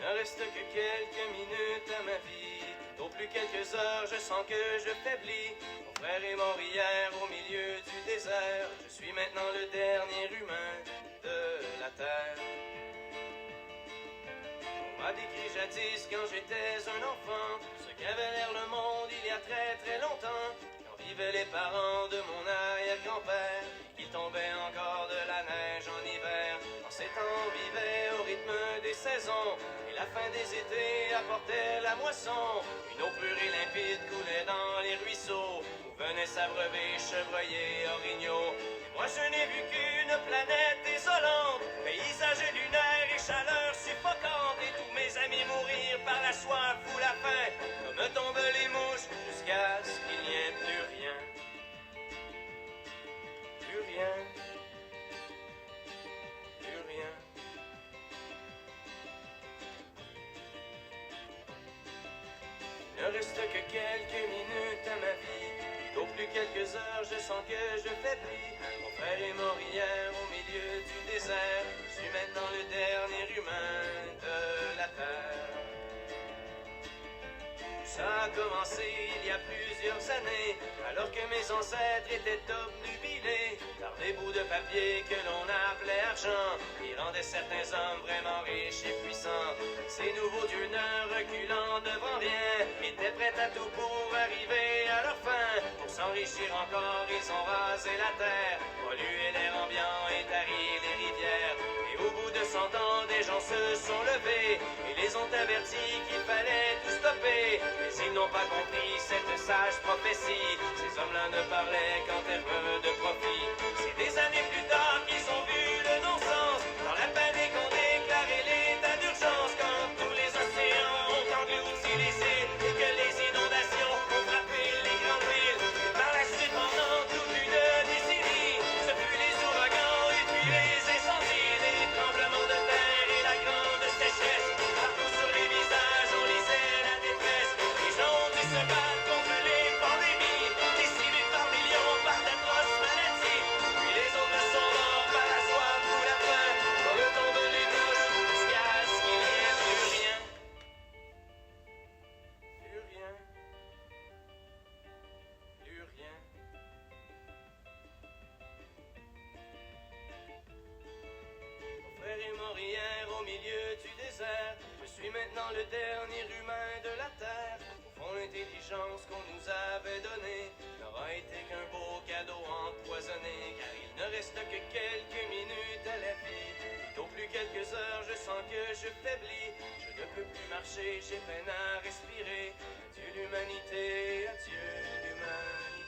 ne reste que quelques minutes à ma vie. Au plus quelques heures, je sens que je faiblis. Mon frère est mort hier au milieu du désert. Je suis maintenant le dernier humain de la terre. On m'a décrit jadis quand j'étais un enfant ce qu'avait l'air le monde il y a très très longtemps, quand vivaient les parents de mon arrière-grand-père. Il tombait encore de la neige en hiver. En ces temps on vivait au rythme des saisons, et la fin des étés apportait la moisson. Une eau pure et limpide coulait dans les ruisseaux où venaient s'abreuver chevreuils, orignaux. Et moi je n'ai vu qu'une planète désolante, paysage lunaire et chaleur suffocante, et tous mes amis mourir par la soif ou la faim, comme tombent les mouches, jusqu'à ce qu'il n'y ait plus rien. Plus rien. Plus rien. Il ne reste que quelques minutes à ma vie. Au plus quelques heures, je sens que je faiblis. Mon frère est mort hier au milieu du désert. Je suis maintenant le dernier humain de la terre. Ça a commencé il y a plusieurs années, alors que mes ancêtres étaient obnubilés par des bouts de papier que l'on appelait argent, qui rendaient certains hommes vraiment riches et puissants. Ces nouveaux dieux ne reculant devant rien, étaient prêts à tout pour arriver à leur fin. Pour s'enrichir encore, ils ont rasé la terre, pollué l'air ambiant et tari les rivières. Et au bout de 100 ans, des gens se sont levés et les ont avertis qu'il fallait tout stopper. Mais ils n'ont pas compris cette sage prophétie. Ces hommes-là ne parlaient qu'en termes de profit. C'est des années plus tard qu'ils ont vu le non-sens. Dans la panique, on déclarait l'état d'urgence. Quand tous les océans ont englouti les îles et que les inondations ont frappé les grandes villes. Et par la suite, pendant toute une décennie, ce fut les ouragans et puis les incendies, les tremblements de terre et la grande sécheresse. Partout sur les visages, on lisait la détresse. Les gens ont dû se battre contre les pandémies, décimés par millions par d'atroces maladies. Puis les autres sont morts par la soif ou la faim, comme tombent les mouches, jusqu'à ce qu'il n'y ait plus rien. Plus rien. Plus rien. Mon frère est mort hier au milieu du désert. Je suis maintenant le dernier humain de la terre. Au fond, l'intelligence qu'on nous avait donnée n'aura été qu'un beau cadeau empoisonné, car il ne reste que quelques minutes à la vie. Au plus quelques heures, je sens que je faiblis. Je ne peux plus marcher, j'ai peine à respirer. Adieu l'humanité, adieu l'humanité.